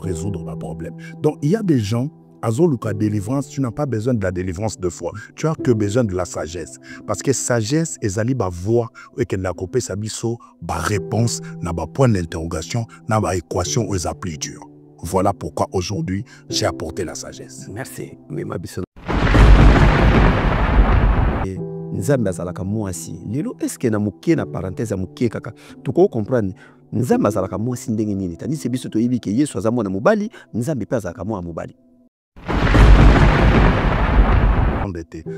résoudre ma problème. Donc, il y a des gens, à la délivrance, tu n'as pas besoin de la délivrance de foi. Tu as que besoin de la sagesse. Parce que sagesse, ezali ba voix, et que la copie sabiso, ba réponse, na ba point d'interrogation, na ba équation aux plus dures. Voilà pourquoi aujourd'hui, j'ai apporté la sagesse. Merci. Nzambe azalaka mwasi. Lelo est-ce que na mukie na parenthèse ya mukie kaka tuko comprendre Nzambe azalaka mwasi ndenge nini tani se biso toyebi ke Yesu aza mwana mobali, Nzambe pe azalaka mwana mobali.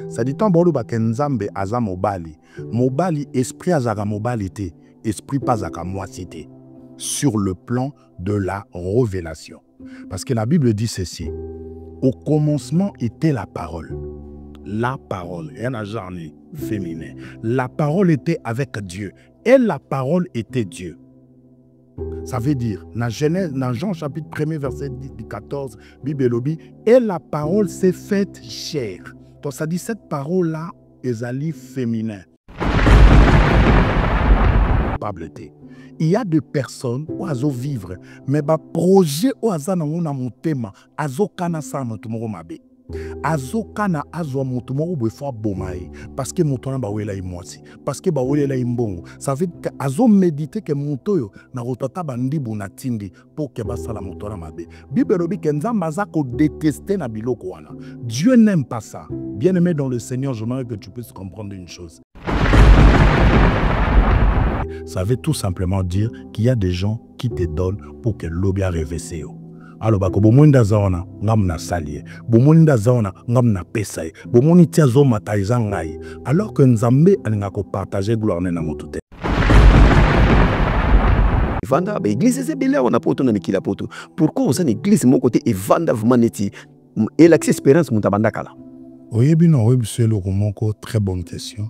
Ça dit tant bolo ba ke Nzambe aza mobali. Mobali esprit azaka mobali te, esprit pas azaka mwasi te. Sur le plan de la révélation. Parce que la Bible dit ceci. Au commencement était la parole. La parole, il y a un genre féminin. La parole était avec Dieu. Et la parole était Dieu. Ça veut dire, dans Genèse, dans Jean chapitre 1er, verset 14, Bible dit, et la parole s'est faite chair. Donc ça dit, cette parole-là, est féminin. Il y a des personnes où elles vivre, mais le projet où elles ont thème, elles ont azokana azwa moto moko boye fo abomaye parce que moto na bawela imwasi parce que bawela imbongo ça veut dire azo méditer que moto yo na rotata bandibu na tindi pour que basala moto na mabe Bible lobi ke nzamba azako détester na biloko wana. Dieu n'aime pas ça. Bien-aimé dans le Seigneur, j'aimerais que tu puisses comprendre une chose. Ça veut tout simplement dire qu'il y a des gens qui te donnent pour que l'obia révesse. Alors, bako bomonda zaona ngamna salie, bomonda zaona ngamna pesaye, bomoni tia zo mataiza ngai. Alors que Nzambe alinga ko partager gloire na motote. Vanda ba église c'est belé on a poto na mikila poto. Pourquoi on une église mon côté et vanda vraiment neti et l'accès espérance mutabanda kala. Oyebi non oyebi c'est le romoko très bonne question.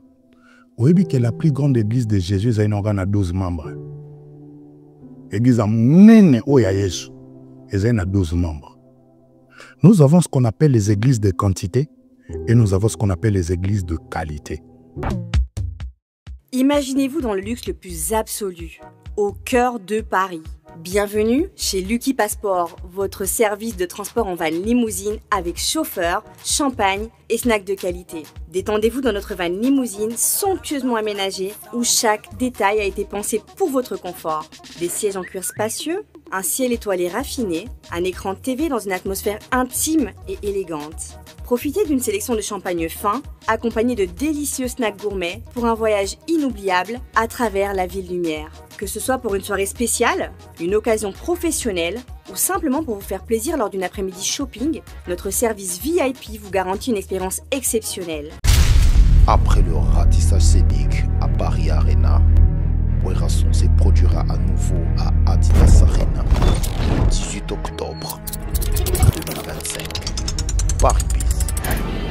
Oyebi que la plus grande église de Jésus a une organe à 12 membres. Église a nene oya Yesu. Et a 12 membres. Nous avons ce qu'on appelle les églises de quantité et nous avons ce qu'on appelle les églises de qualité. Imaginez-vous dans le luxe le plus absolu, au cœur de Paris. Bienvenue chez Lucky Passport, votre service de transport en van limousine avec chauffeur, champagne et snacks de qualité. Détendez-vous dans notre van limousine somptueusement aménagée où chaque détail a été pensé pour votre confort. Des sièges en cuir spacieux, un ciel étoilé raffiné, un écran TV dans une atmosphère intime et élégante. Profitez d'une sélection de champagne fin, accompagné de délicieux snacks gourmets pour un voyage inoubliable à travers la ville lumière. Que ce soit pour une soirée spéciale, une occasion professionnelle ou simplement pour vous faire plaisir lors d'une après-midi shopping, notre service VIP vous garantit une expérience exceptionnelle. Après le ratissage scénique à Paris Arena, Werrason se produira à nouveau à Adidas Arena le 18 octobre 2025. Paris Bis,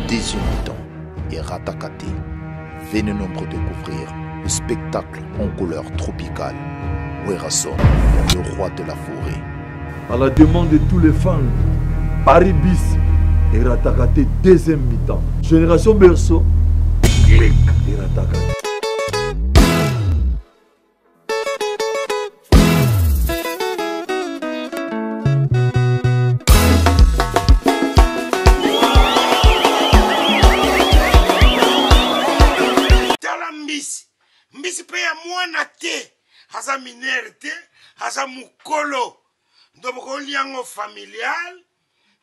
deuxième mi-temps et Ratakate. Venez nombreux découvrir le spectacle en couleur tropicale. Werrason, le roi de la forêt. À la demande de tous les fans, Paris Bis et Ratakate deuxième mi-temps. Génération Berceau, clic et Ratakate. Mbisi pe ya mwana te, haza minere te, haza mukolo. Ndoboko liango familial,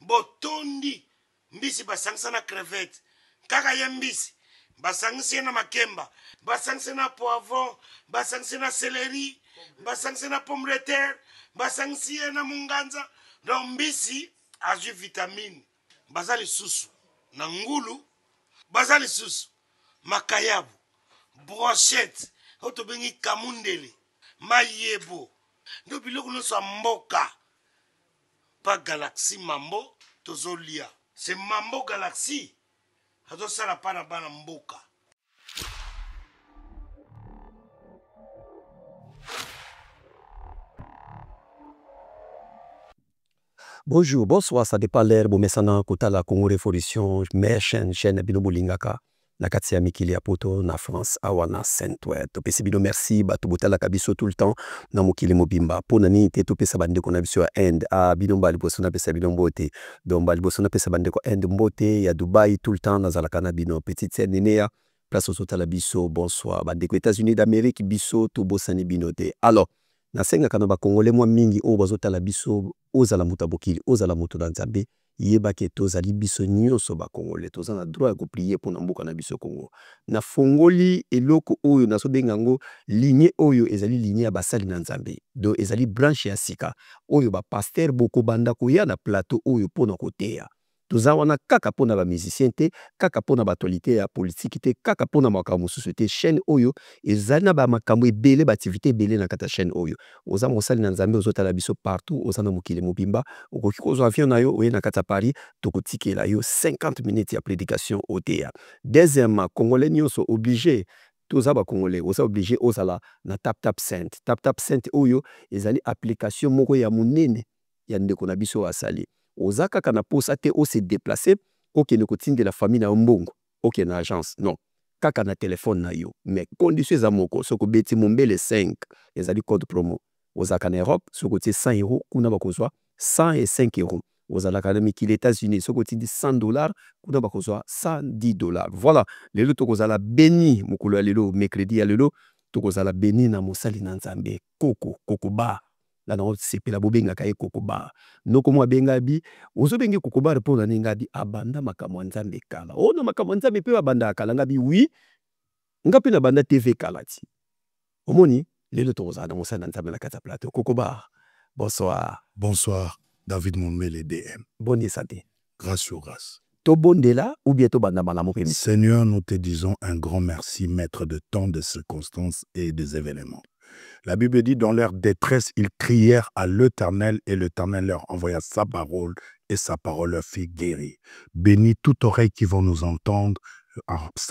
botondi, mbisi basangisa na crevette. Kaka ya mbisi, basangisa na makemba, basangisa na poivron, basangisa na céleri, basangisa na pomme de terre, basangisa na munganza. Donc mbisi azu vitamine. Bazali susu, na ngulu, bazali susu, makayabu. Brochette, otobengi kamundele, mayebo, ndo biloko nyonso mboka, pas Galaxy Mambo, tozolia. C'est Mambo Galaxy, azosala pa na bana mboka. Bonjour, bonsoir, ça dépend l'air, bon, mais ça n'a qu'au la Congo Révolution, mais chaîne Binobo Lingaka. na kati ya mikili ya poto na France awa na Saint-Ouen. Topesi bino merci bato botalaka biso tout le temps na mokili mobimba mpona nini te topesa bandeko na biso ya Inde bino mbala liboso napesa bino mbote donc mbala liboso napesa bandeko Inde mbote ya Dubai tout le temps nazalaka na bino petite sœur Nénéa place ozotala biso bonsoir bandeko États-Unis d'Amérique biso tobosani bino te. Alors nasengaka na bakongole mwa mingi oyo bazotala biso ozala moto ya bokili ozala moto na Nzambe yebake tozali biso nyonso bakongole toza na droit ya koplie mpona mboka na biso Congo. Nafongoli eloko oyo nazobenga yango ligne oyo ezali ligne ya basali na Nzambe donc ezali branche ya sika oyo bapaster bokobanda koya na plateau oyo mpona koteya toza wana kaka mpona bamusicien te kaka mpona baautorité ya politiki te kaka mpona makambo mosusu te chaîne oyo ezali na bamakambo ebele baaktivité ebele na kati ya chaîne oyo oza mosali na Nzambe ozotala biso partout oza na mokili mobimba okoki kozwa avion na yo oye na kati ya Paris tokotikela yo 50 minutes ya prédication oteya. Deuxièmement congolais nyonso obligé toza bakongolais oza obligé ozala na tap tap sainte oyo ezali application moko ya monene ya ndeko na biso asali oza kaka na posa te ose déplacer okende kotindela famille na mbongo okende na agence non kaka na telefone na yo mais condition eza moko soko beti mombele 5 ezali code promo ozaka na Europe soko tie 100 € kuna bakozwa 105 €. Ozalaka na mikili États-Unis soko tindi $100 kuna bakozwa $110. Voilà lelo tokozala béni mokolo ya lelo mercredi ya lelo tokozala béni na mosali na Nzambe koko ba la na sepela bobengaka ye koko ba noko mwa benga bi ozobenge koko ba répondre na ngabi abanda makambo Nzambe kala ona makambo Nzambe pe abanda kala ngabi oui ngapi na banda TV kala ti omoni lelo tokozala na mosali na Nzambe na kata plateau koko ba bonsoir David Mombele DM. Bonne santé. Grâce sur grâce. Tobondela ou bien tobandamala mo pemi. Seigneur, nous te disons un grand merci, maître de temps, de circonstances et des événements. La Bible dit, dans leur détresse, ils crièrent à l'Éternel et l'Éternel leur envoya sa parole et sa parole leur fit guérir. Bénis toute oreille qui vont nous entendre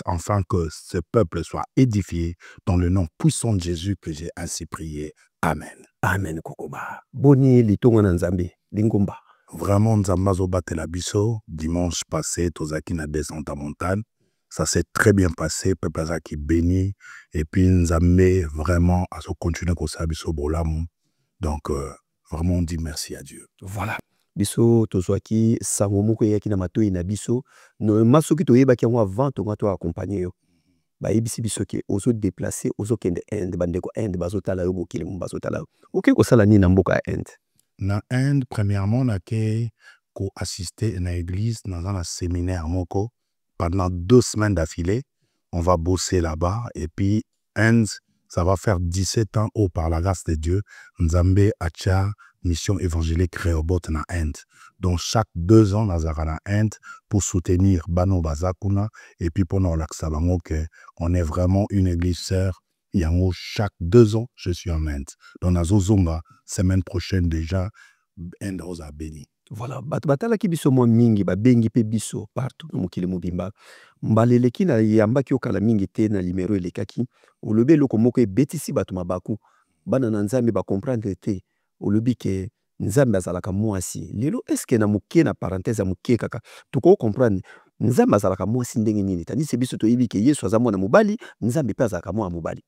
afin que ce peuple soit édifié dans le nom puissant de Jésus que j'ai ainsi prié. Amen. Amen kokoba. Boni litonga na Nzambe. Lingomba. Vraiment, Nzambazo Batela Biso, dimanche passé, Tozaki na descente à montagne. Ça s'est très bien passé, peuple Azaki béni. Et puis, Nzambe, vraiment, à se continuer comme ça, Biso Bolam. Donc, vraiment, on dit merci à Dieu. Voilà. Biso, Tozaki, Sangomoko Yaki na Matoi na Biso. No, Masoki Toyeba qui a avant, Tomato accompagné. Ba ebisi biso ke ozo déplacer ozo kende Inde bandeko Inde bazotala yo mokili mbazotala OK ko sala ni na mboka Inde. Na Inde, premièrement, na ke ko assister na église dans un séminaire moko pendant 2 semaines d'affilée. On va bosser là-bas et puis Inde, ça va faire 17 ans par la grâce de Dieu. Nzambe acha mission évangélique Rehoboth na Inde. Donc chaque 2 ans nazara na Inde pour soutenir Bano Bazakuna et puis pour nous l'axabango que on est vraiment une église sœur. Yango chaque 2 ans je suis en Inde. Donc nazozonga semaine prochaine déjà Inde oza béni. Voilà, batala ki biso mo mingi ba bengi pe biso partout na mokili mobimba. Mbaleleki na yambaki okala mingi te na limero elekaki. Olobe loko moko ebetisi bato mabaku. Bana na Nzambe ba comprendre te. Olobi ke Nzambe azalaka mwasi. Lelo eske na moke na parenthèse ya moke kaka. Toko comprendre Nzambe azalaka mwasi ndenge nini. Tandis que biso toyebi ke Yesu aza mwana mobali, Nzambe pe azalaka mwana mobali.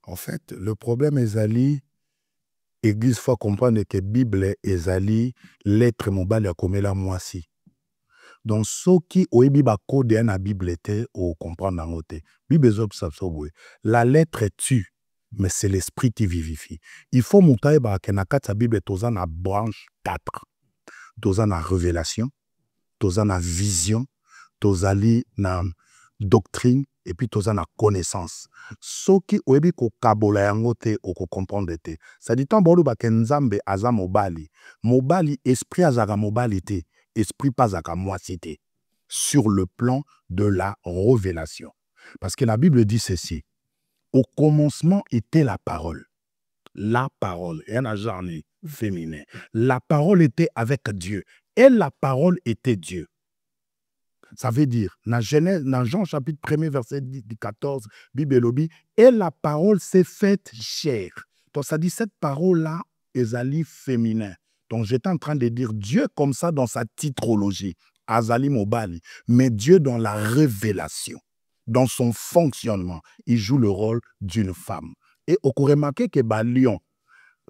En fait, le problème ezali Église faut comprendre que Bible ezali lettre mobali akomela mwasi. Donc ceux qui oyebi ba code na Bible te o comprendre nango te. Bible ezobsabsobwe. La lettre tue, mais c'est l'esprit qui vivifie. Il faut monter ba ke na kati Bible toza na branche 4. Toza na révélation, toza na vision, tozali na doctrine et puis toza na connaissance. Soki oyebi ko kabola yango te o ko comprendre te. Ça dit tant bolo ba ke Nzambe aza mobali. Mobali esprit azaka mobali te, esprit pas azaka mwasi te. Sur le plan de la révélation. Parce que la Bible dit ceci. Au commencement était la parole. La parole, et un genre féminin. La parole était avec Dieu. Et la parole était Dieu. Ça veut dire, dans Jean chapitre 1er, verset 14, Bible lobi, et la parole s'est faite chair. Donc ça dit, cette parole-là, ezali féminin. Donc j'étais en train de dire Dieu comme ça dans sa titrologie, Azali Mobali, mais Dieu dans la révélation. dans son fonctionnement, il joue le rôle d'une femme. Et on peut remarquer que lion,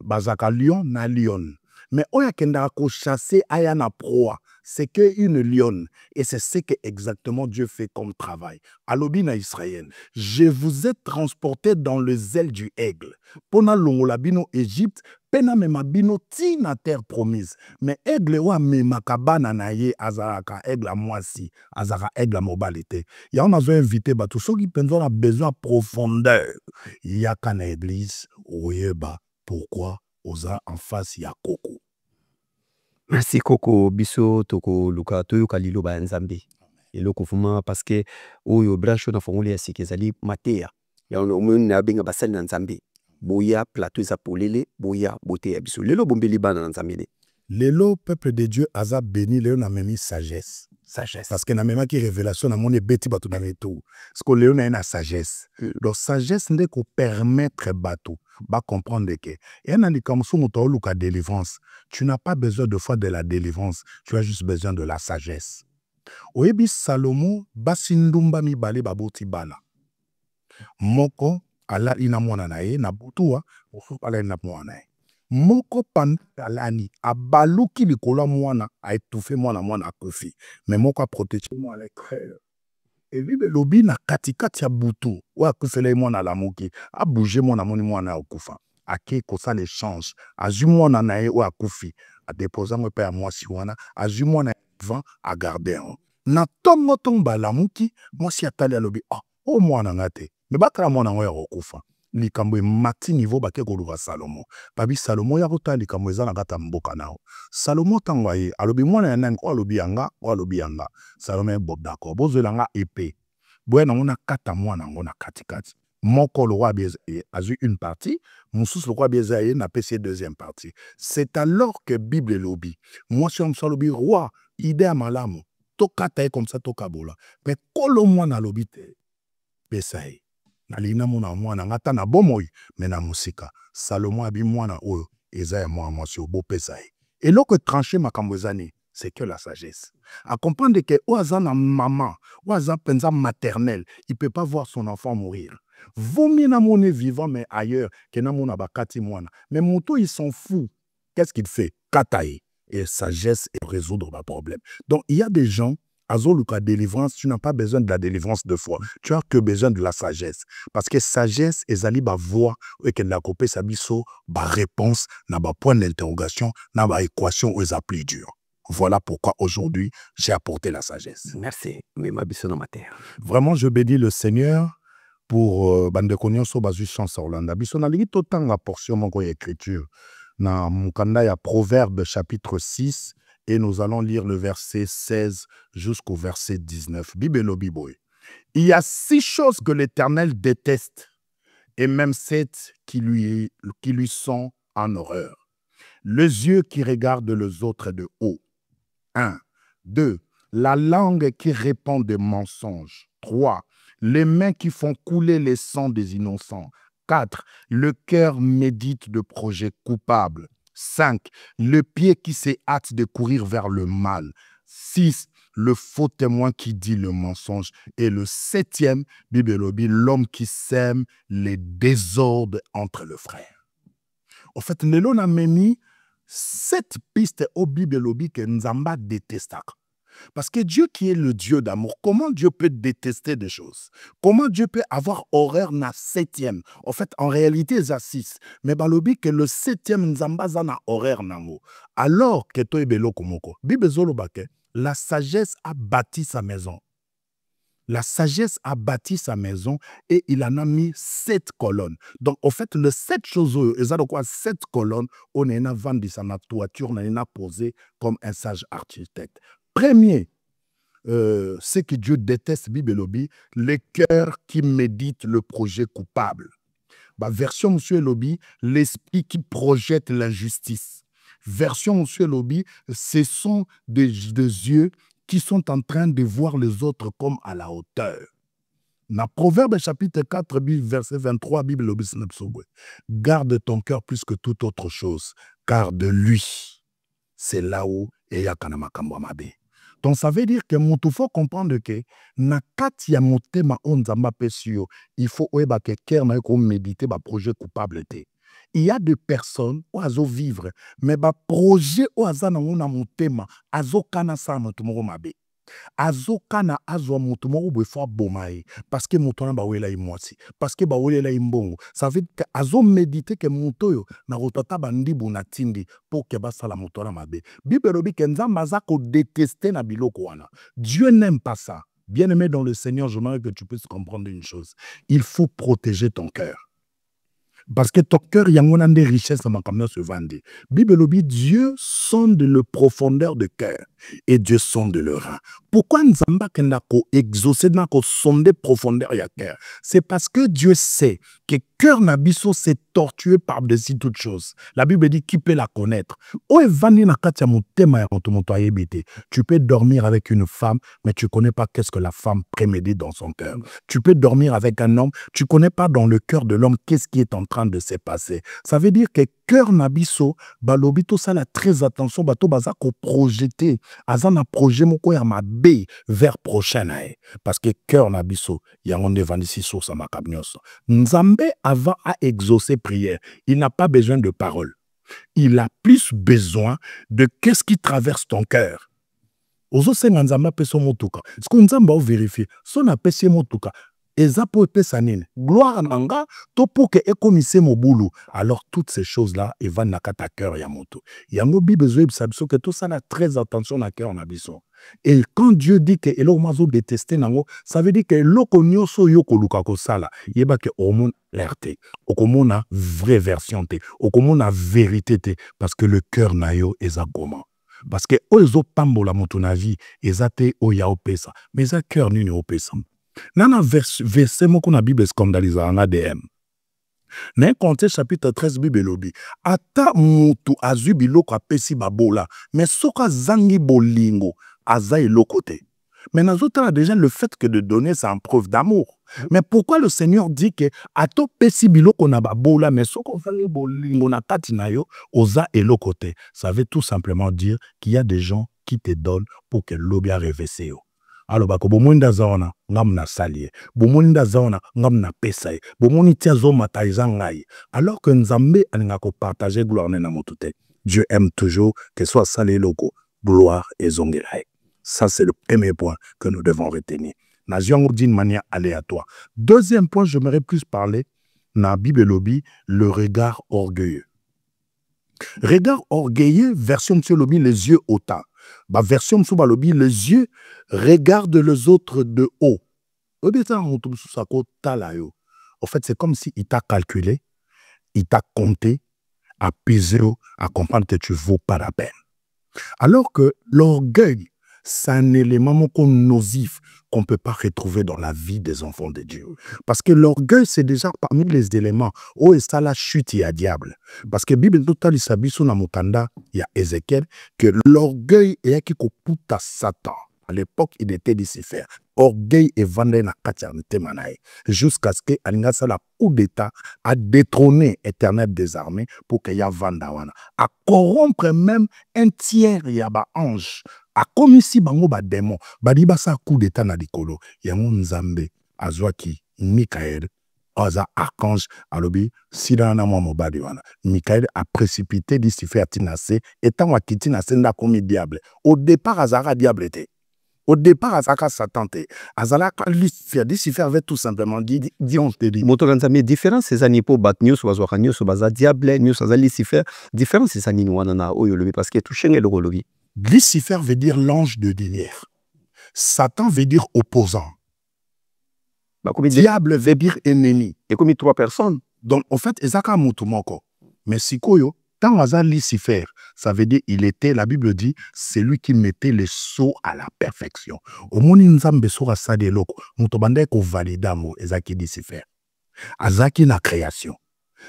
bazaka lion na lion. Mais on y a qu'un chasser aya na proie, c'est que une lionne. Et c'est ce que exactement Dieu fait comme travail. Alobina Israël, je vous ai transporté dans le zèle du aigle. Pona longolabino Égypte, pena memabino tina terre promise. Mais aigle wa memakabana na ye azaraka aigle à moisi, azara aigle à mobilité. Il y a un invité, tous ceux qui ont besoin de profondeur. Il y a qu'une église, oyeba, pourquoi oza en face ya Koko. Merci Koko biso toko luka toyoka liloba nzambe. Eloko vuma parce que oyo branche na fongoli ya sikezali matea. Ya omoni na benga basali na nzambe. Boya plateau za polele, boya bote ya biso. Lelo bombeli bana na nzambe. Lelo peuple de Dieu aza béni lelo na memi sagesse. Sagesse. Parce que na mema ki révélation na moni beti bato na meto. Parce que lelo na sagesse. Donc sagesse n'est ko permettre bato ba comprendre que et na likamso moto luka délivrance. Tu n'as pas besoin de fois de la délivrance, tu as juste besoin de la sagesse. Oyebi Salomo basindumba mibale baboti bana. Moko ala ina mwana na ye na butua, ofu ala ina mwana na ye. Moko pandalani abaluki likolo mwana a étouffé mwana akufi. Mais moko a protégé mwana avec cœur. Et vive lobi na katikati ya butu wa akufele mwana la moki a bougé mwana akufa. Ake kosa l'échange. Azu mwana na ye wa akufi a déposé mo pe ya mwasi wana, azu mwana vent a garder. Na tongo tomba la moki, mwasi atali alobi oh mwana ngate. Mais batala mwana ngo ya okufa. Likambo mati niveau bake koluka Salomo. Babi Salomo ya kota likambo eza na kata mboka nao. Salomo tango ye alobi mwana ya nani ko alobi yanga. Salomo bob d'accord. Bozela nga épée. Boye na ngona kata mwana ngo na katikati. Moko le roi a eu une partie, Moussous le roi Bézaïe n'a pas ses deuxième partie. C'est alors que Bible lobby. Moi je suis lobby roi, idée à malamu. Toka taille comme ça toka bola. Mais kolo moi na lobby te. Bézaïe. Na lina mona mwana ngata na bomoy mais na musika. Salomon abi mwana oyo ezaya moi sur beau Bézaïe. Et lorsque trancher ma kambozani, c'est que la sagesse. À comprendre que oazana maman, oazana penza maternelle, il peut pas voir son enfant mourir. Vaut mieux na mone vivant mais ailleurs que na mona bakati mwana. Mais moto il s'en fout. Qu'est-ce qu'il fait? Kataï. Et sagesse et résoudre le problème. Donc il y a des gens Azoluka délivrance, tu n'as pas besoin de la délivrance de foi. Tu as que besoin de la sagesse. Parce que sagesse, ezali ba voix, et que la copie sabiso, ba réponse, na ba point d'interrogation, na ba équation aux plus dur. Voilà pourquoi aujourd'hui, j'ai apporté la sagesse. Merci. Oui, ma biso na terre. Vraiment, je bénis le Seigneur pour bande konyoso bazu chance Orlando. Biso na ligi totan la portion mon écriture. Na mukanda ya Proverbe chapitre 6. Et nous allons lire le verset 16 jusqu'au verset 19. Bibelo Biboy. Il y a 6 choses que l'Éternel déteste, et même 7 qui lui sont en horreur. Les yeux qui regardent les autres de haut. 1. 2. La langue qui répand des mensonges. 3. Les mains qui font couler le sang des innocents. 4. Le cœur médite de projets coupables. 5. Le pied qui se hâte de courir vers le mal. 6. Le faux témoin qui dit le mensonge. Et le 7e, Bibelobi, l'homme qui sème les désordres entre les frères. En fait, nous avons mis 7 pistes au Bibelobi que Nzamba déteste. Parce que Dieu qui est le Dieu d'amour, comment Dieu peut détester des choses? Comment Dieu peut avoir horreur na 7e? En fait, en réalité, il y a 6. Mais balobi que le 7e nzamba zana horreur nango. Alors que toi ebelo komoko. Bible zolobake, la sagesse a bâti sa maison. La sagesse a bâti sa maison et il en a mis 7 colonnes. Donc, en fait, les 7 choses, ils ont quoi 7 colonnes, on a vendu sa toiture, on a posé comme un sage architecte. Premier, ce que Dieu déteste, Bibelobi, les cœurs qui méditent le projet coupable. Bah, version Monsieur Lobi, l'esprit qui projette l'injustice. Version Monsieur Lobi, ce sont des yeux qui sont en train de voir les autres comme à la hauteur. Dans Proverbe chapitre 4, verset 23, Bible Lobi, garde ton cœur plus que toute autre chose, car de lui, c'est là où il y a Kanamakambo Mabe. Donc ça veut dire que il faut comprendre que na kati ya motema on nzamba pesio, il faut oeba que cœur na ko méditer ba projet coupable té. Il y a des personnes où azo vivre mais ba projet où azana na motema azo kana sa motumo mabe. Azo kana azo motumo ou befo bomae parce que motona ba wela imwasi parce que ba wela imbongo. Ça veut dire que azo méditer que motoyo na rotata bandibu na tindi pour que ba sala motona mabe. Bible robi ke nzamba za ko détester na biloko wana. Dieu n'aime pas ça. Bien-aimé dans le Seigneur, je voudrais que tu puisses comprendre une chose. Il faut protéger ton cœur. Parce que ton cœur, il y a des richesses dans ma se vendre. Bible dit Dieu sonde le profondeur de cœur et Dieu sonde le rein. Pourquoi Nzamba kenda ko exaucer na ko sonder profondeur ya cœur? C'est parce que Dieu sait que cœur nabiso c'est tortueux par-dessus toute chose. La Bible dit qui peut la connaître. O evani na katia motema ya moto ayebite. Tu peux dormir avec une femme mais tu connais pas qu'est-ce que la femme prémédite dans son cœur. Tu peux dormir avec un homme, tu connais pas dans le cœur de l'homme qu'est-ce qui est en train de se passer. Ça veut dire que cœur nabiso balobito ça la très attention bato baza ko projeter azana projet moko ya mabe vers prochain parce que cœur nabiso ya on evandisi sur sa makabnyoso. Nzambe avant à exaucer prière, il n'a pas besoin de paroles. Il a plus besoin de qu'est-ce qui traverse ton cœur. Ozo senga nzamba peso motuka. Est-ce que nzamba o vérifier son apesi motuka eza po epesa nini gloire nanga to pour que ekomise mobulu. Alors toutes ces choses là et va nakata cœur ya moto. Yango Bible zo ebisabso que tout ça na très attention na cœur na biso. Et quand Dieu dit que elo mazo détester nango, ça veut dire que loko nyoso yoko luka ko sala yeba que omon lerte okomona vraie version te okomona vérité te parce que le cœur na yo eza comment. Parce que ozo pambola moto na vie ezate oya opesa mais eza cœur nini opesa. Nana verset moko na Bible scandalisa en ADM. Dans Corinthiens chapitre 13 Bible lobi ata mutu azu biloko apesi babola mais soka zangi bolingo aza eloko te. Mais nazotala déjà le fait que de donner c'est en preuve d'amour. Mais pourquoi le Seigneur dit que ato pesi biloko na babola mais soko zangi bolingo na kati na yo oza eloko te. Ça veut tout simplement dire qu'il y a des gens qui te donnent pour que l'obia révesse yo. Alors bako bomonda zaona ngam na salie bomonda zaona ngam na pesaye bomoni tia zo mataiza ngai alors que Nzambe alinga ko partager gloire na motute. Dieu aime toujours que soit salé loko gloire et zongelaye. Ça c'est le premier point que nous devons retenir. Nazion d'une manière aléatoire. Deuxième point, j'aimerais plus parler na Bible lobby le regard orgueilleux. Regard orgueilleux version monsieur lobby les yeux hautains. Bah, version Msubalobi, les yeux regardent les autres de haut. En fait, c'est comme si il t'a calculé, il t'a compté, à peser, à comprendre que tu ne vaux pas la peine. Alors que l'orgueil, c'est un élément nocif qu'on ne peut pas retrouver dans la vie des enfants de Dieu. Parce que l'orgueil, c'est déjà parmi les éléments où est ça la chute, il y a diable. Parce que la Bible totale, il y a Ézéchiel, que l'orgueil est qui puta Satan. À l'époque, il était Lucifer. Orgueil et vendé na katianité manaï. Jusqu'à ce que Alingasa la coup d'état a détrôné Éternel des armées pour qu'il y a Vandawana. À corrompre même un tiers, il y a ba ange. A comme si bango ba démon. Badiba sa coup d'état na likolo. Yango Nzambe, Azwaki, Michael, Aza archange, alobi, Sidana mobali wana. Michael a précipité Lucifer à Tinase, étant wa kitinase nda comme diable. Au départ, Azara diable était. Au départ, Azaka Satan te. Azalaka Lucifer avait tout simplement dit on te dit. Motoranzami différence c'est anipo bat news wazwaka news baza diable news aza Lucifer différence c'est anini wana na oyo lobi parce que touché le rolobi. Lucifer veut dire l'ange de lumière. Satan veut dire opposant. Bah, diable veut dire ennemi. Et comme 3 personnes. Donc en fait, Ezaka Mutumoko. Mais Sikoyo, tant Aza Lucifer, ça veut dire il était, la Bible dit, c'est lui qui mettait les sceaux à la perfection. Au monde Nzambe sora sa de loko, mutobande ko validamo Ezaki Lucifer. Azaki la création.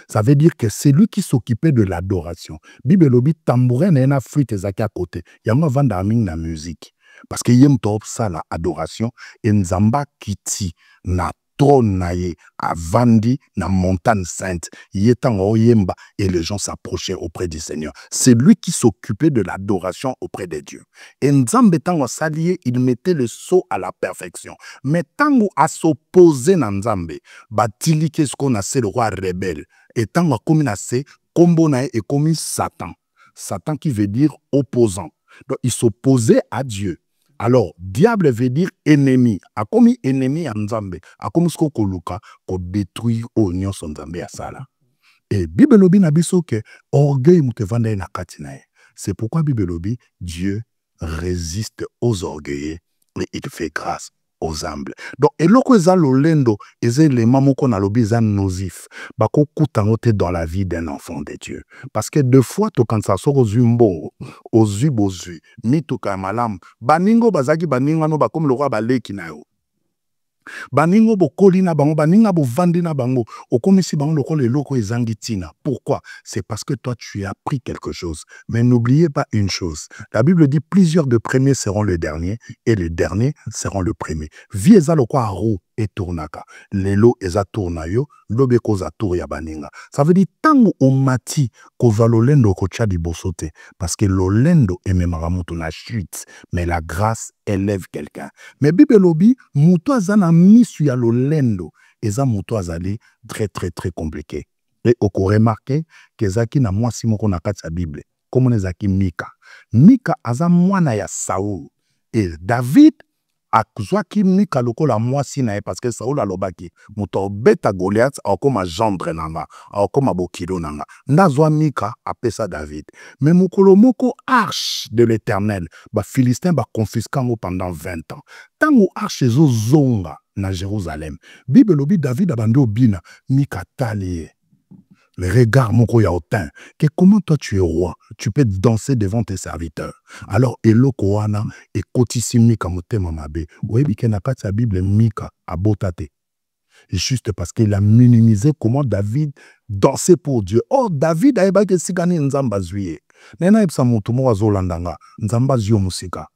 Ça veut dire que c'est lui qui s'occupait de l'adoration. Bible lobi tambourin et na flûte Ezaki à côté. Yama vanda aming na musique. Parce que yem top ça la adoration et Nzamba kiti na trône naye à Vandi, na montagne sainte. Yetan oyemba et les gens s'approchaient auprès du Seigneur. C'est lui qui s'occupait de l'adoration auprès des dieux. Et Nzambe tango salié, il mettait le sceau à la perfection. Mais tango à s'opposer na Nzambe, batili qu'est-ce qu'on a, c'est le roi rebelle. Et tango comme na se, kombo nae et comme Satan. Satan qui veut dire opposant. Donc il s'opposait à Dieu. Alors, diable veut dire ennemi. A comme ennemi à Nzambe. A comme ce qu'on luka, qu'on détruit au nion son Nzambe à ça là. Et Bible lobi na biso que orgueil moutevanda na katinae. C'est pourquoi Bible lobi, Dieu résiste aux orgueilleux et il fait grâce aux humbles. Donc, eloko eza lolendo, eza élément moko na lobi eza nozif. Bako kutangote dans la vie d'un enfant de Dieu. Parce que deux fois, to quand ça sort aux umbo, aux bozu, ni to kamalam, baningo bazaki baninga no bakom le roi baleki na yo. Baningo bokoli na bango, baninga bo vandi na bango, okomisi bango loko le loko ezangi tina. Pourquoi? C'est parce que toi tu as appris quelque chose. Mais n'oubliez pas une chose. La Bible dit plusieurs de premiers seront le dernier et les derniers seront le premier. Vie eza loko aro et tournaka. Lelo eza tournayo, lobe koza tour ya baninga. Ça veut dire tango omati koza lolendo kocha di bosote. Parce que lolendo ememara mutu na chute. Mais la grâce élève quelqu'un. Mais Bible lobi, mutu azana misu ya lolendo. Eza mutu azali très très très compliqué. Et oko remarqué que zaki na mwasi moko na kati ya Bible. Comme nezaki Mika. Mika aza mwana ya Saoul. Et David akuzwaki Mika lokola mwasi na ye parce que Saoul alobaki muto beta Goliath akoma gendre nanga akoma bokilo nanga ndazwa Mika apesa David mais mukolo moko arche de l'Éternel ba Philistin ba confiskango pendant 20 ans tango arche zo zonga na Jérusalem Bible lobi David abandi obina Mika tali le regard moko ya hautain, que comment toi tu es roi, tu peux danser devant tes serviteurs. Alors eloko wana et kotisi Mika motema mabe. Oui, bike na kati sa Bible Mika abotate. Juste parce qu'il a minimisé comment David dansait pour Dieu. Oh, David a ebaki sikani nzamba zuye. Nena epsa mutumo azolandanga, nzamba zuyo musika.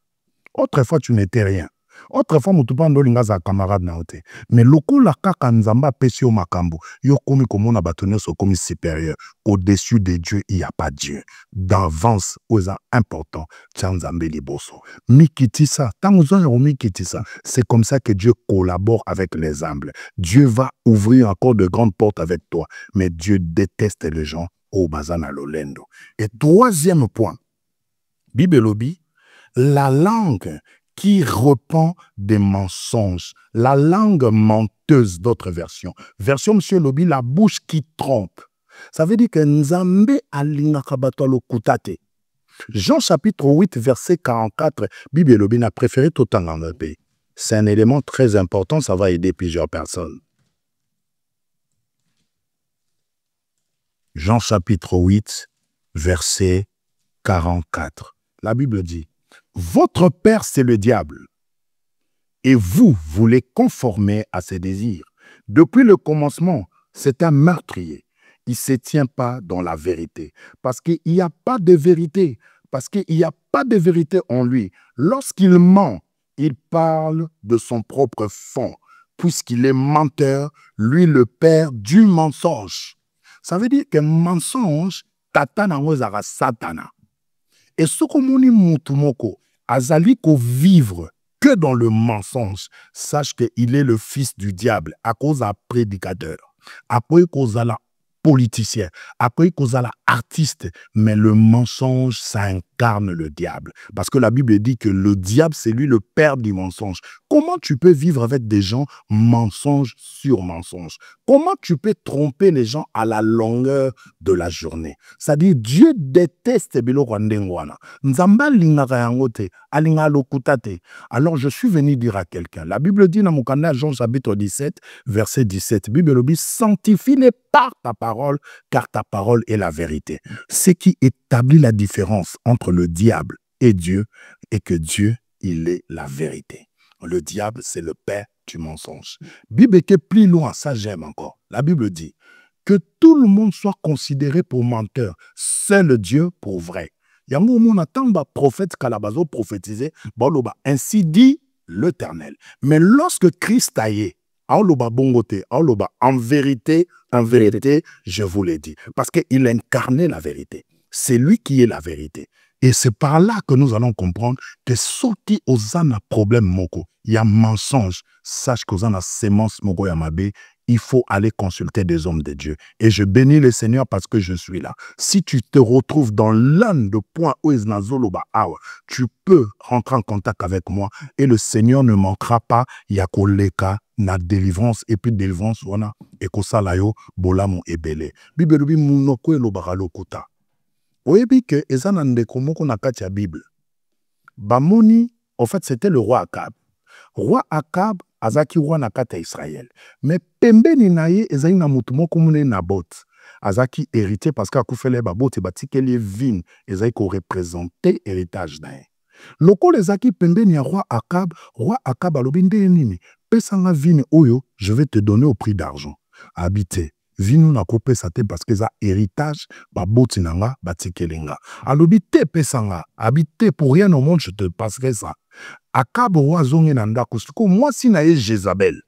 Autrefois tu n'étais rien. Autrefois, mutupa ndolinga za camarade na ote. Mais loko la kaka nzamba pesi o makambo. Yo komi komona batonyo so komi supérieur. Au-dessus de Dieu, il n'y a pas Dieu. D'avance, oza important. Tchanzambe liboso. Mikitisa. Mikitisa. C'est comme ça que Dieu collabore avec les humbles. Dieu va ouvrir encore de grandes portes avec toi. Mais Dieu déteste les gens au bazana lolendo. Et troisième point. Bible lobi, la langue qui repent des mensonges. La langue menteuse, d'autres versions. Version Monsieur Lobi, la bouche qui trompe. Ça veut dire que Nzambe alingaka bato lo kutate. Jean chapitre 8, verset 44, Bible Lobi n'a préféré tout en le pays. C'est un élément très important, ça va aider plusieurs personnes. Jean chapitre 8, verset 44. La Bible dit, votre père, c'est le diable. Et vous, vous les conformez à ses désirs. Depuis le commencement, c'est un meurtrier. Il ne se tient pas dans la vérité. Parce qu'il n'y a pas de vérité. Parce qu'il n'y a pas de vérité en lui. Lorsqu'il ment, il parle de son propre fond. Puisqu'il est menteur, lui le père du mensonge. Ça veut dire que mensonge, tatana ngozara satana. Et ce que moni mutumoko, azali ko vivre que dans le mensonge, sache qu'il est le fils du diable à cause d'un prédicateur, à cause d'un politicien, à cause d'un artiste. Mais le mensonge, ça incarne le diable. Parce que la Bible dit que le diable, c'est lui le père du mensonge. Comment tu peux vivre avec des gens mensonge sur mensonge? Comment tu peux tromper les gens à la longueur de la journée? C'est-à-dire, Dieu déteste biloko ndengwana. Nzamba lingaka yangote, alinga lokutate. Alors, je suis venu dire à quelqu'un. La Bible dit dans Mukanda, Jean chapitre 17, verset 17. Bible dit, sanctifie-les par ta parole, car ta parole est la vérité. Ce qui établit la différence entre le diable et Dieu est que Dieu, il est la vérité. Le diable, c'est le père du mensonge. Bible est plus loin, ça j'aime encore. La Bible dit que tout le monde soit considéré pour menteur, seul Dieu pour vrai. Yango mon attend prophète Kalabazo prophétisé, ainsi dit l'Éternel. Mais lorsque Christ a aoloba bongote, aoloba en vérité, je vous l'ai dit. Parce qu'il incarnait la vérité. C'est lui qui est la vérité. Et c'est par là que nous allons comprendre que sorti osana problème moko, il y a mensonge, sache qu'osana sémence moko yamabe, il faut aller consulter des hommes de Dieu. Et je bénis le Seigneur parce que je suis là. Si tu te retrouves dans l'un des points où tu peux rentrer en contact avec moi et le Seigneur ne manquera pas, yakoleka, na délivrance et puis délivrance wana ekosalayo bolamo ebele. Bibelubi munoko elobaka lokuta. Oyebi que ezana ndeko moko na kati ya Bible. Bamoni, en fait, c'était le roi Akab. Roi Akab azaki roi na kati ya Israël. Mais pembeni na ye ezali na mutu moko mune Nabot. Azaki héritier parce qu'akufele babot e batikeli vin ezali ko représenter héritage na ye. Loko ezaki pembeni ya roi Akab alobi nde nini pesanga vin oyo je vais te donner au prix d'argent. Habiter. Vinu na kopesa te parce que ça héritage baboti nanga batikelenga. Alobi te pesanga, habite pour rien au monde je te passerai ça. Akab roi zongi nanda kosiko moi si na Jézabel.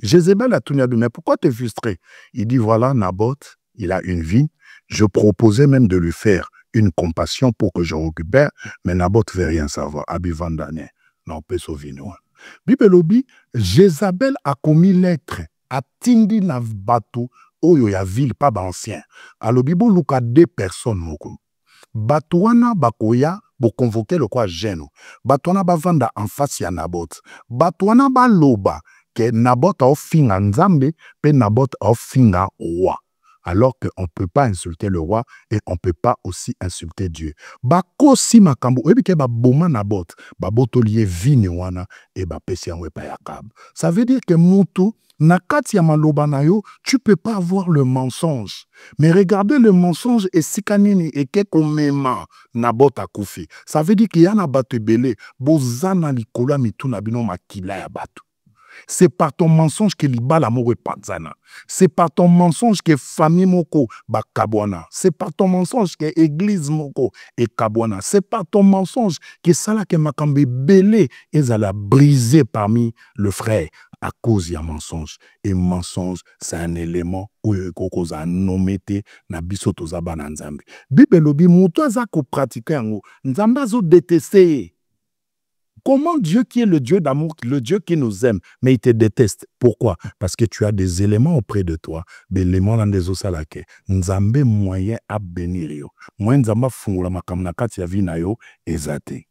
Jézabel a tenu à lui, mais pourquoi te frustrer? Il dit voilà Naboth, il a une vie, je proposais même de lui faire une compassion pour que je récupère, mais Naboth ne veut rien savoir. Abi vandane, non peso vino. Bibelobi, Jézabel a commis l'être, a tindi na bateau. Oyo ya ville pas ancien. Alobi bon luka 2 personnes moko. Batouana bakoya bo convoquer le quoi gêne. Batouana ba vanda en face ya Naboth. Batouana ba loba que Naboth a ofinga nzambe pe Naboth a ofinga roi. Alors qu'on ne peut pas insulter le roi et on ne peut pas aussi insulter Dieu. Bako si makambo, ebi ke ba boma Naboth, ba botolier vini wana et ba pesi anwe pa Akab. Ça veut dire que mutu nakati ya maloba na yo, tu peux pas avoir le mensonge. Mais regardez le mensonge et sikanini et keko mema Naboth akufi. Ça veut dire qu'il y a na batu belé, bozana likola mituna bino makila ya batu. C'est par ton mensonge que liba l'amour est panzana. C'est par ton mensonge que famille moko ba kabwana. C'est par ton mensonge que église moko et kabwana. C'est par ton mensonge que sala ke makambe belé ezala brisé parmi le frère à cause du mensonge. Et mensonge, c'est un élément où koko za nomete na biso toza bana nzambe. Bibelobi muto azako pratiquer ngo nzambe zo détester. Comment Dieu qui est le Dieu d'amour, le Dieu qui nous aime, mais il te déteste? Pourquoi? Parce que tu as des éléments auprès de toi. Des éléments dans des osalake. Nzambe moyen à bénir yo. Moyen nzamba fungula makamna kati ya vina yo ezate.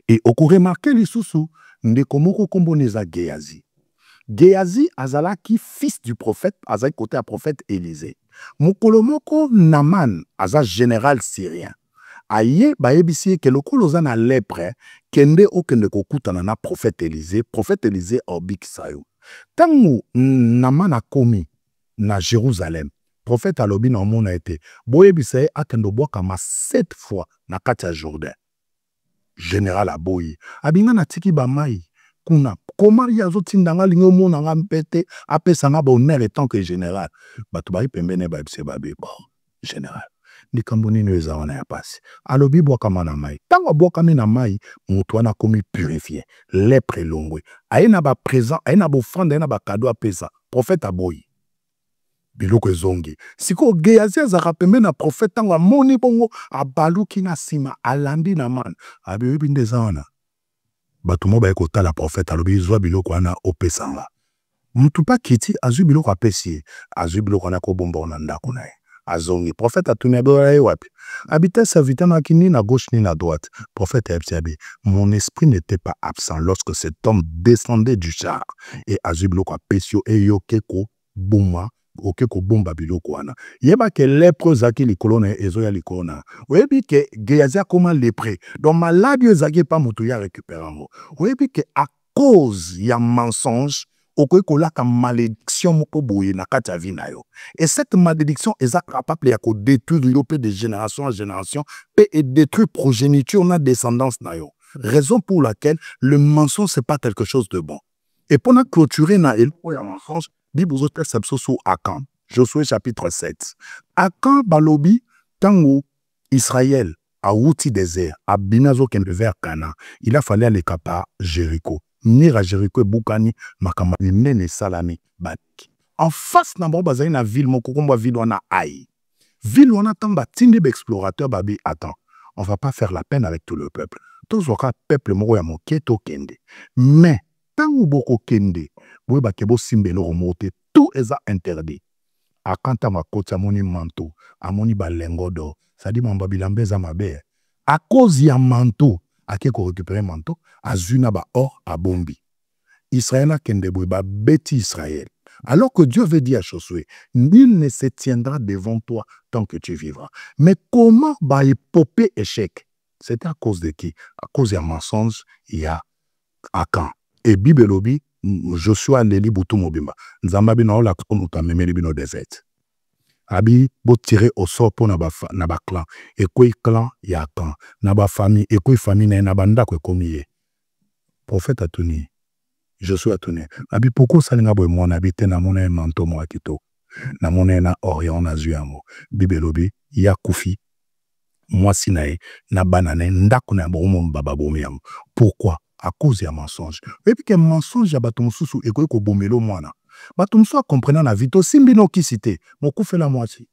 Et oko remarquer les sous ndeko moko komboneza Géasi. Géasi azalaki fils du prophète, azalaki côté à prophète Élisée. Mokolo moko Naman aza général syrien. Aye baebisi ke lokolo za na lèpre kende okende kokutana na prophète Élisée obikisa yo. Tangu Naman akomi na Jérusalem, prophète alobi na mona ete boyebisa akendo boka ma 7 fois na kati ya Jourdain. Général aboyi abinga na tiki ba mai kuna komari yazo tindanga lingo mona nga mpete apesa nga bonheur étant que général batu bari pembene ba ebise babe bon général Nikamboni ne zawana ya pasi. Alobi boakama na mai. Tango boakame na mai, mutu wana komi purifié. Lèpre longwe. Aena ba présent, aena bo fanda, aena ba cadeau a pesa. Prophète aboyi. Biloko ezongi. Siko Géasi azaka pembe na prophète tango amoni bongo abaluki na sima alandi na man. Abebi nde zawana. Batu mo ba ekotala prophète alobi zwa biloko wana opesanga. Mutu pa kiti azu biloko apesi. Azu biloko wana ko bomba na ndako na ye. Azongi. Prophète a tourné à wapi. Habitait serviteur ni na gauche ni na droite. Prophète a dit, mon esprit n'était pas absent lorsque cet homme descendait du char. Et azublo kwa pesio et yokeko bouma. Okeko bomba biloko wana. Yeba ke lèpre zaki likolo ezoya likona. Oyebi ke Géasi a comment lépré. Donc malade zaki pas mutu ya récupérango. Oyebi ke à cause ya mensonge okokolaka malédiction moko boye na kati ya vie na yo. Et cette malédiction est capable ya ko détruire yo de génération en génération et détruire progéniture na descendance na yo. Raison pour laquelle le mensonge c'est pas quelque chose de bon. Et pour na clôturer na eloko ya mensonge, Bible zo texte sur Akan. Josué chapitre 7. Akan balobi tango Israël a outi désert, a binazo ken vers Cana. Il a fallu aller capa Jéricho. mire à Jéricho et Boukani, makamba nene salami baniki. En face na bango bazali na ville moko komba ville wana Aï. Ville wana tamba tindi explorateur babi attends, on va pas faire la peine avec tout le peuple. Tous waka peuple moko ya moke to kende. Mais tango boko kende, boye bakebo simbelo remonter, tout est interdit. Akanta makoti amoni manteau, amoni balengo d'or. Ça dit mon babilambe za mabe. À cause ya manteau, ake ko récupérer manteau, azuna ba or a bombi. Israël a kende boye ba beti Israël. Alors que Dieu avait dit à Josué, nul ne se tiendra devant toi tant que tu vivras. Mais comment ba épopée échec? C'était à cause de qui? À cause d'un mensonge, il y a Akan. Et Bible lobi, Joshua Leli Boutou Mobimba. Nzambabi na ola konuta memeli bino desert. Abi bo tiré au sort pour naba clan. Et quoi clan ya Akan. Naba famille. Et quoi famille na nabanda kwe komiye. Prophète Atuni. Joshua Atuni. Abi pourquoi ça n'a pas mon habité na mon manteau mo akito. Na mon na Orion na Zuyamo. Bible lobi, ya Koufi. Moi sinae na banane ndako na bomo baba bomiam. Pourquoi? À cause ya mensonge. Et puis que mensonge ya bato mususu ekoki ko bomelo mwana. Bato mususu comprenant la vie to simbi no kisite moku fait la moitié.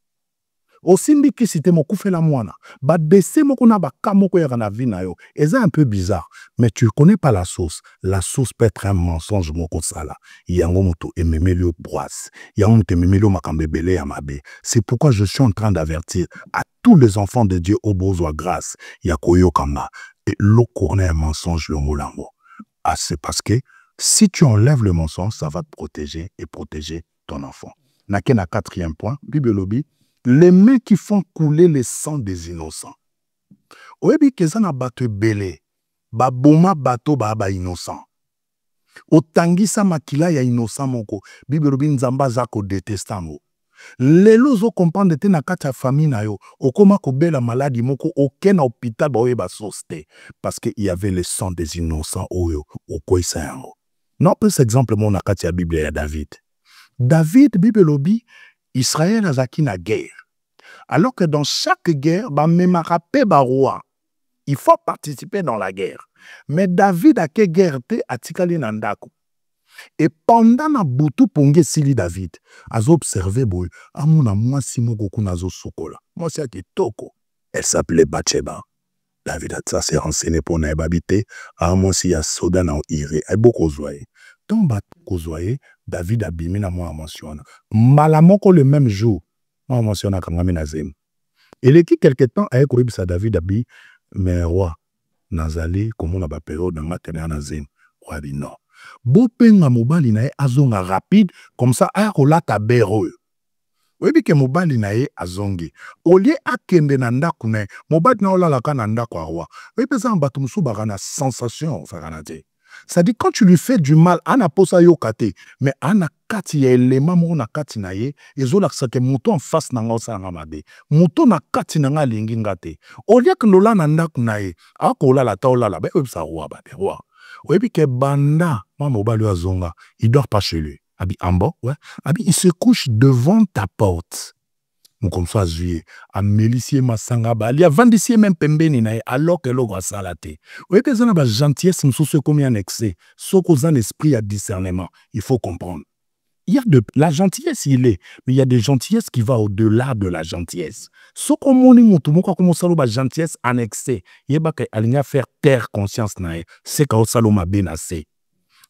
O simbi kisite moku fait la mwana. Ba dese moko na ba kamoko ya na vie na yo. C'est un peu bizarre, mais tu connais pas la sauce. La sauce peut être un mensonge moko sala. Yango moto ememelio broisse. Yango moto ememelio makambebele ya mabe. C'est pourquoi je suis en train d'avertir à tous les enfants de Dieu au besoin grâce. Yakoyo kama. Et l'eau connaît un mensonge le molango. Ah, c'est parce que si tu enlèves le mensonge, ça va te protéger et protéger ton enfant. Naké na quatrième point, Bible lobi, les mains qui font couler le sang des innocents. Oyebi kezana bato belé, ba boma bato ba innocent. Otangisa makila ya innocent moko, Bible lobi nzamba zako détestamo. Lelo zo comprendre te na kati ya famille na yo, okoma ko bela maladie moko aucun hôpital ba oyeba soste parce que il y avait le sang des innocents oyo okoisa yango. Non plus exemple mon na kati ya Bible ya David. David Bible lobi Israël azaki na guerre. Alors que dans chaque guerre ba memarape ba roi. Il faut participer dans la guerre. Mais David a ke guerre te atikali na ndako. Et pendant na butu ponge sili David, azo observé boy, amuna mwasi moko kuna zo sokola. Mwasi akitoko. Elle s'appelait Bathsheba. David a ça s'est renseigné pour na babité, mwasi ya soda na ire, ay boko zoye. Tant bat kozoye, David a bimi na moi mentionne. Malamoko le même jour, moi mentionne kamami na zem. Et l'équipe quelque temps a écrit ça David a bi mais roi nazali comme on a ba période de matin na zem. Roi bi non. Bopenga mobali na ye azonga rapide comme ça a rolata bero. Webi ke mobali na ye azongi. Olie akende na ndako na mobali na olala ka na ndako a roi. Webi za bato musu bakana sensation fakana te. Ça dit quand tu lui fais du mal ana posa yo kate mais ana kati ya élément mo na kati na ye ezo laksa ke moto en face na nga osanga mabe. Moto na kati na nga lingi ngate. Olie ke lola na ndako na ye akola la ta olala ba sa roi ba de roi. Oui, puis que banda, zonga, il dort pas chez lui. Abi ambo, ouais. Abi il se couche devant ta porte. Mon comme ça juillet, a mélicier masanga ba, il y a vendissier même pembeni na alors que l'eau a salate. Oui, que ça n'a pas gentillesse, m'sousse comme un excès. Sauf qu'aux un esprit à discernement, il faut comprendre. Il y a de la gentillesse, mais il y a des gentillesses qui vont au-delà de la gentillesse. Ce qu'on m'a dit, comment la gentillesse en excès, il y a faire taire conscience, c'est quand saloma benase.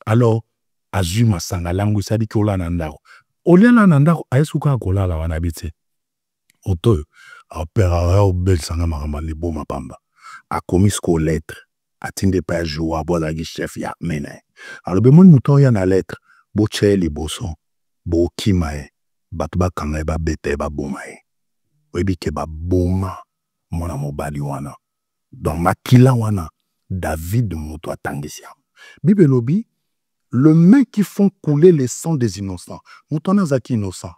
Alors, azuma sanga langu ça dit que la nandaro. Olia la nandaro, ayesuka kola la wanabite. Oto, a père au bel sanga maramba les beaux mapamba. A commis ce lettre, a tinde pas jouer à bois de chef ya mene. Alors, ben mon mouton y a na lettre, boche les bossons. Bo kimae, batba kanga ba bete ba bomae. Webi ke ba boma, mona mobali wana. Dans makila wana, David moto atangisiam. Bible lobi, le main qui font couler le sang des innocents. Moutona zaki innocent.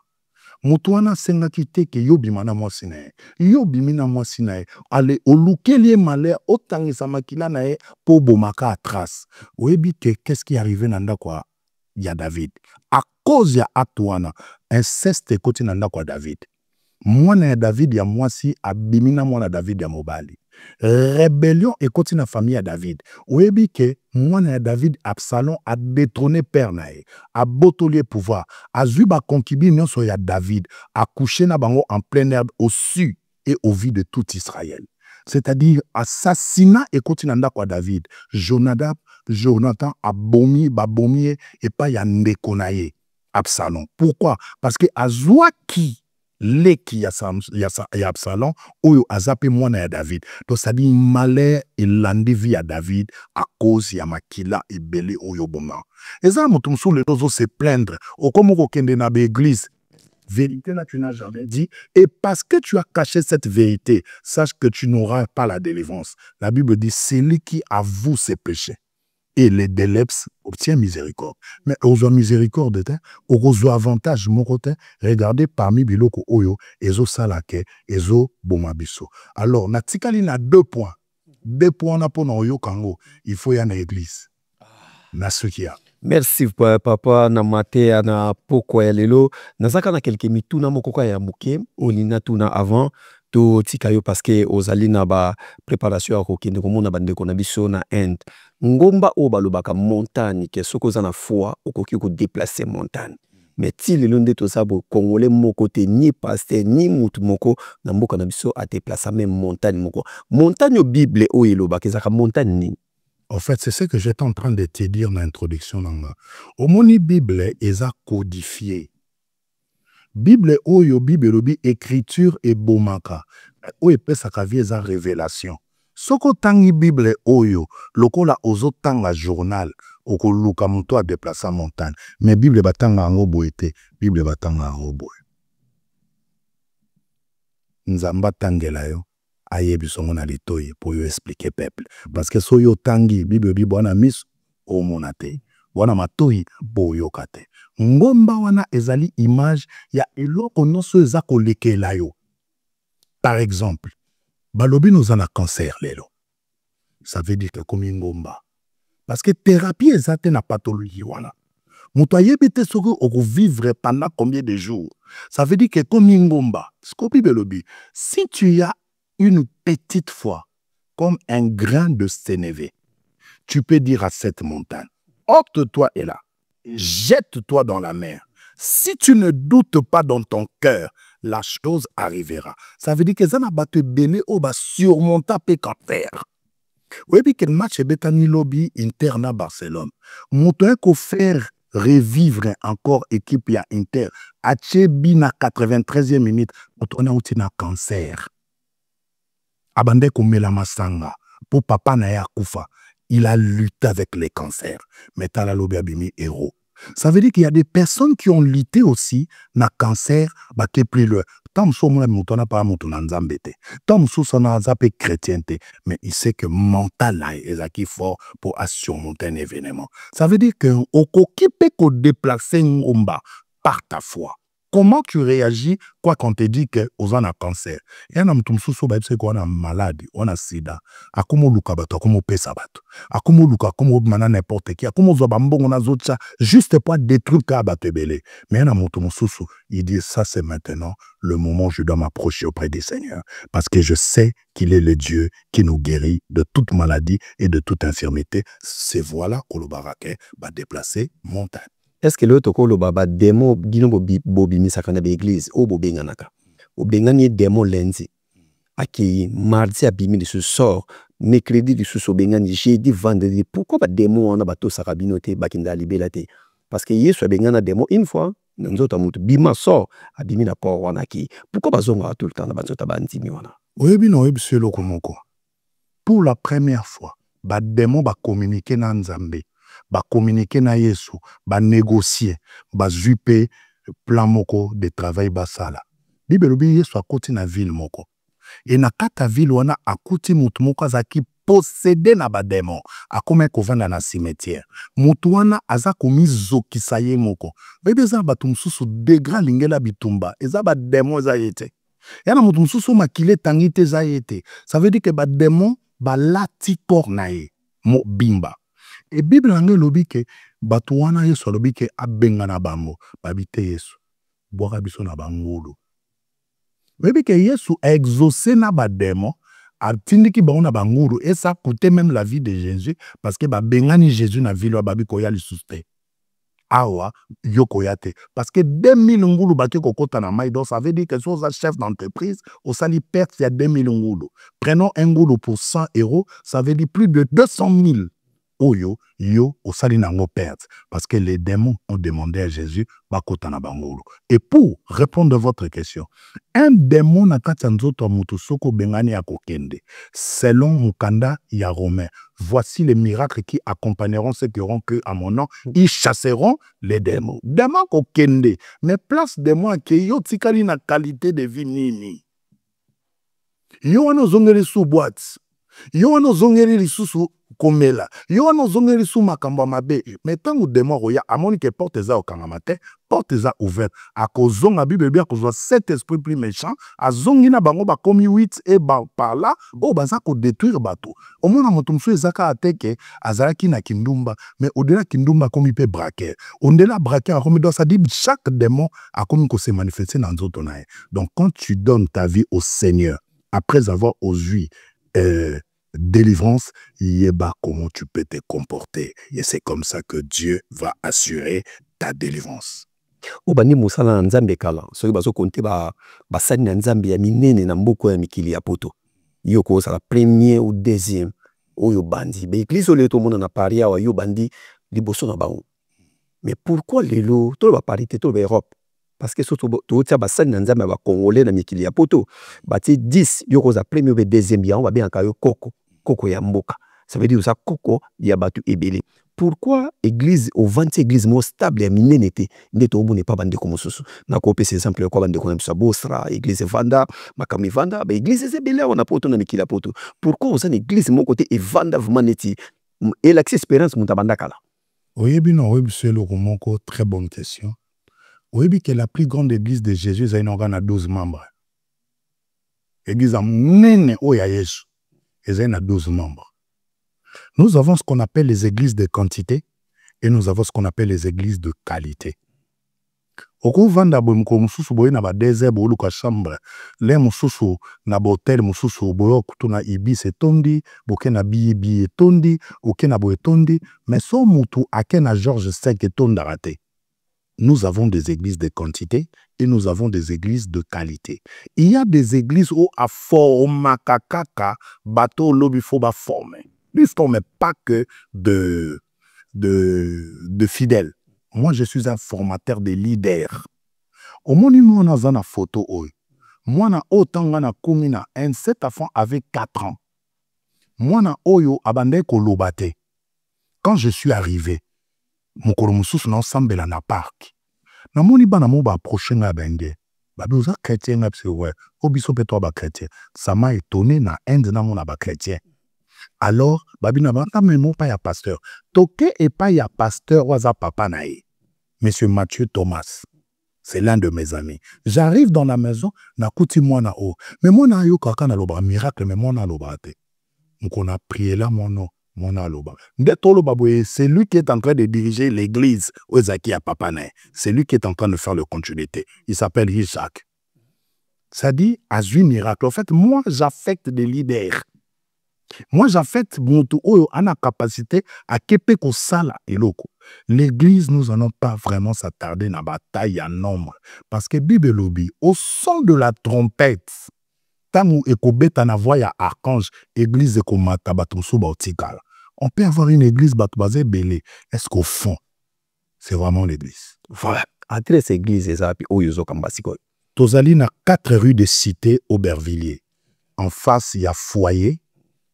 Moutouana sengaki teke yobimana mwasinae. Yobimina mwasinae. Ale olukelie malheur, otangisa makila nae, po bomaka atras. Webi ke, qu'est-ce qui est arrivé nanda kwa? Ya David. À cause ya atuana, inceste koti nanda kwa David. Mwana ya David ya mwasi abimina mwana David ya mobali. Rébellion et continue la famille à David. Oyebi que moi David Absalom a détrôné père nae, a botolé pouvoir, a zuba concubine nyonso ya David, a couché na bango en pleine herbe au su et au vu de tout Israël. C'est-à-dire assassinat et continue à David. Jonathan a bomi, babomié et pas ya ndekonaye Absalom. Pourquoi? Parce que azwaki leki ya Absalom oyo azape mwana ya David. Donc ça dit malheur et landivi à David à cause ya makila et belé oyo boma. Et ça mutumsu les deux se plaindre au comme kende na église. Vérité là tu n'as jamais dit et parce que tu as caché cette vérité, sache que tu n'auras pas la délivrance. La Bible dit celui qui avoue ses péchés et les délèpes obtient miséricorde. Mais aux miséricorde, aux avantages, mon côté, regardez parmi biloko oyo, ezo salake, ezo bomabiso. Alors, natikali na 2 points. 2 points na pona oyo kango. Il faut y aller à l'église. Na ce qu'il y a. Merci papa na mate na poko ya lelo. Nazaka na quelques mituna mokoko ya muke, onina tuna avant. To tikayo parce que ozali na ba préparation ya kokende komona bandeko na biso na Inde. Ngomba o balobaka montagne ke soko za na foi okoki ko déplacer montagne. Mais ti lelo nde to sabo congolais moko te ni pasteur ni mutu moko na mboka na biso a déplacer même montagne moko. Montagne au Bible o elobaka ezaka montagne ni. En fait, c'est ce que j'étais en train de te dire dans l'introduction. Au moni Bible est codifié. Bible oyo Bible lobi écriture et bomaka. Oyo pesa kavi za révélation. Soko tangi Bible oyo lokola ozo tanga journal oko luka muto a déplacer montagne. Mais Bible batanga ngo boete, Bible batanga ngo boe. Nzamba tangela yo ayebi songo na litoyi pour yo expliquer peuple parce que so yo tangi Bible bi bwana mis o monate. Wana matoi boyo kate. Ngomba wana ezali image ya eloko noso eza kolekela yo. Par exemple, balobi nous en a cancer lelo. Ça veut dire que comme ngomba. Parce que thérapie ezate na pathologie wana. Muto ayebite soko oko vivre pendant combien de jours. Ça veut dire que comme ngomba, skopi belobi, si tu as une petite foi comme un grain de sénévé, tu peux dire à cette montagne, ôte-toi et là, jette-toi dans la mer. Si tu ne doutes pas dans ton cœur, la chose arrivera. Ça veut dire que ça n'a pas te béné au bas surmonter pe cancer. Oui, puis quel match est Betani Lobby Interna Barcelone. Montoin qu'on faire revivre encore équipe ya Inter. Achebi na 93e minute, on a outi na cancer. Abande ko mela masanga pour papa na ya kufa. Il a lutté avec les cancers. Mais Tala Lobby abimi héros. Ça veut dire qu'il y a des personnes qui ont lutté aussi na cancer, bah qui plus loin. Tant que mon moutona pas moutona nzambete. Tant que son azapé chrétienté, mais il sait que mental là est qui fort pour surmonter un événement. Ça veut dire que au peut qu'on déplacer ngomba par ta foi. Comment tu réagis quoi qu'on te dit que aux en a cancer? Et un homme tout bah c'est qu'on a maladie, on a sida. A comment luka bato, a comment pesa bato. A comment luka, comment mana n'importe qui. A comment zobambo on a zotcha juste pour détruire ka bato belé. Mais un homme tout il dit ça c'est maintenant le moment où je dois m'approcher auprès des Seigneurs parce que je sais qu'il est le Dieu qui nous guérit de toute maladie et de toute infirmité. C'est voilà que le barake va déplacer montagne. Est-ce que l'autre ko lo baba demo dino bobi misaka na église o bobenga naka o bengani demo lenzi aki mardi abimi de ce sort mercredi de ce bengani jeudi vendredi pourquoi ba demo on a bato sakabinote bakinda libela te parce que yesu bengana demo une fois nzota mutu bima sort abimi na port wana ki pourquoi bazonga tout le temps na bazota bandimi wana oyebi no oyebi se lokomoko pour la première fois ba demo ba communiquer na nzambe ba communiquer na Yesu, ba négocier, ba zupe plan moko de travail basala. Bible bi Yesu akoti na ville moko. Et na kata ville wana akoti mutu moko azaki posséder na ba démon, akome kovanda na cimetière. Mutu wana aza komi zokisa ye moko. Bebe za batu mususu degra lingela bitumba, eza ba démon za yete. Yana mutu mususu makile tangite za yete. Ça veut dire que ba démon ba lati kornae mo bimba. Et Bible angé lobi ke batuana Yesu lobi ke abenga na bango babite Yesu boka biso na bangolo. Lobi ke Yesu a exaucé na ba démon atindiki bango na bangulu et ça coûtait même la vie de Jésus parce que bengani Jésus na ville wa babi koya lisusu te awa yo koya te parce que 2000 ngulu baki kokota na mai donc ça veut dire que si vous êtes chef d'entreprise au sali perte il y a 2000 ngulu prenons un ngulu pour 100 €, ça veut dire plus de 200 000 oyo yo au sali nango perte parce que les démons ont demandé à Jésus bakota na bangulu. Et pour répondre à votre question, un démon na kati nzoto mutu soko bengani akokende selon mukanda ya Romain, voici les miracles qui accompagneront ceux qui auront cru à mon nom, ils chasseront les démons. Démon kokende mais place démon ke yo tikali na qualité de vie nini yo wana zongeli sous boîte yo wana zongeli lisusu komela yo wana zongeli sous makambo mabe mais tango démon roya amoni que porte za okangama te porte za ouverte akozonga bible bien kozwa cet esprit plus méchant azongi na bango bakomi 8 et par là o baza ko détruire bato omona moto msu ezaka ateke azalaki na kindumba mais au-delà kindumba komi pe braquer on-delà braquer akomi donc ça dit chaque démon a komi ko se manifester dans nzoto nae. Donc quand tu donnes ta vie au Seigneur après avoir osé délivrance, yeba comment tu peux te comporter. Et c'est comme ça que Dieu va assurer ta délivrance. Obani musala nzambe kala. Soki bazo konte basani na nzambe ya minene na mboko ya mikili ya poto. Yoko sala premier ou deuxième oyo bandi. Be église ole to mona na paria wa yo bandi liboso na bango. Mais pourquoi lelo to ba parité to ba Europe? Parce que surtout to tia basani na nzambe ba congolais na mikili ya poto. Bati 10 yoko za premier ou deuxième ya on va bien kayo koko ya mboka. Ça veut dire ça koko ya batu ebele. Pourquoi église au 20 église mo stable ya minenete ndeto omone pa bande ko mosusu na ko pe exemple ko bande ko na biso bosra église vanda makami vanda ba église ebele on a poto na mikila poto. Pourquoi aux une église mon côté et vanda vraiment neti et l'accès expérience mon tabanda kala. Oyebi no oyebi c'est le romoko très bonne question. Oyebi que la plus grande église de Jésus a une organe à 12 membres. Église a mnene oya Yesu. Et a 12 membres. Nous avons ce qu'on appelle les églises de quantité et nous avons ce qu'on appelle les églises de qualité. Oko vanda bomko mususu boye na ba désert bo luka chambre, le mususu na botel mususu boyo kutuna ibis etondi, boke na bibi etondi, oke na bo etondi, mais son mutu ake na George V etonda raté. Nous avons des églises de quantité et nous avons des églises de qualité. Il y a des églises où à forma kakaka bateau lobby faut ba former. L'histoire n'est pas que de fidèles. Moi, je suis un formateur de leaders. Au monument, on a une photo. Moi, na autant na kumina un 7 enfants avec 4 ans. Moi, na oyo abande ko lobate. Quand je suis arrivé, mon kolomusus na ensemble na parc. Na moni bana mo ba approcher nga benge. Ba besoin chrétien na pse ouais. Obiso pe toi ba chrétien. Ça m'a étonné na Inde na mon ba chrétien. Alors, babi na ba mais mon pas ya pasteur. Toke et pas ya pasteur waza papa nae. Monsieur Mathieu Thomas. C'est l'un de mes amis. J'arrive dans la maison, na kuti moi na o. Mais moi na yo kaka na loba miracle mais moi na loba te. Donc on a prié là mon nom. C'est lui qui est en train de diriger l'église aux Zaki à Papanae. C'est lui qui est en train de faire le continuité. Il s'appelle Isaac. Ça dit, à un miracle. En fait, moi, j'affecte des leaders. Moi, j'affecte mon tour à la capacité à képe ko sala et loko. L'église, nous n'allons pas vraiment s'attarder dans la bataille en nombre. Parce que Bible lobby, au son de la trompette, Tangu ekobeta na voix ya archange, église ekomata batumsu bautikala. On peut avoir une église batubazé belé. Est-ce qu'au fond, c'est vraiment l'église? Voilà. Adresse église ezapi oyozo kambasiko. Tozali na 4 rues de Cité Aubervilliers. En face, il y a foyer.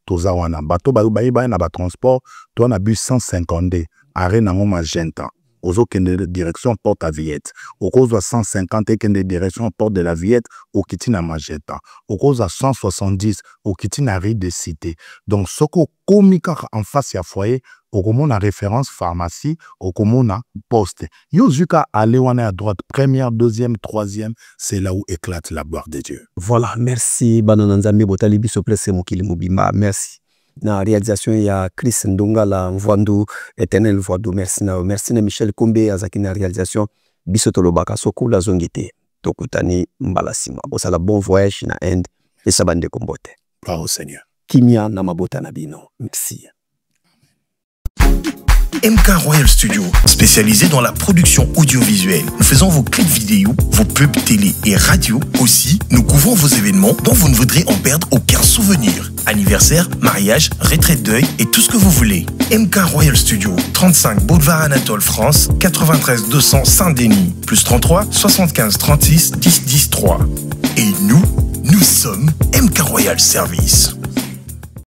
Tozawana. Bato bayi na ba transport. Toi na bus 150D. Arrêt na magenta. Ozo kende direction Porte à Villette. Au cause à 150 et kende direction Porte de la Villette au Kitina Magenta. Au cause à 170 au Kitina Rue de Cité. Donc soko komika en face ya foyer au komona a référence pharmacie au komona poste. Yo zuka aller wana à droite première, deuxième, troisième, c'est là où éclate la gloire de Dieu. Voilà, merci Banananzambe Botali biso place mokili mobimba. Merci. Na réalisation ya Chris Ndonga la Mvandu éternel Mvandu merci na Michel Kombe azaki na réalisation biso tolobaka soko la zongité tokutani mbalasima osala bon voyage na Inde et sabande kombote. Gloire au Seigneur. Kimia Namabota Nabino. Merci. MK Royal Studio, spécialisé dans la production audiovisuelle. Nous faisons vos clips vidéo, vos pubs télé et radio. Aussi, nous couvrons vos événements dont vous ne voudrez en perdre aucun souvenir. Anniversaire, mariage, retraite deuil et tout ce que vous voulez. MK Royal Studio, 35 Boulevard Anatole, France, 93 200 Saint-Denis, plus 33 75 36 10 10 3. Et nous sommes MK Royal Service.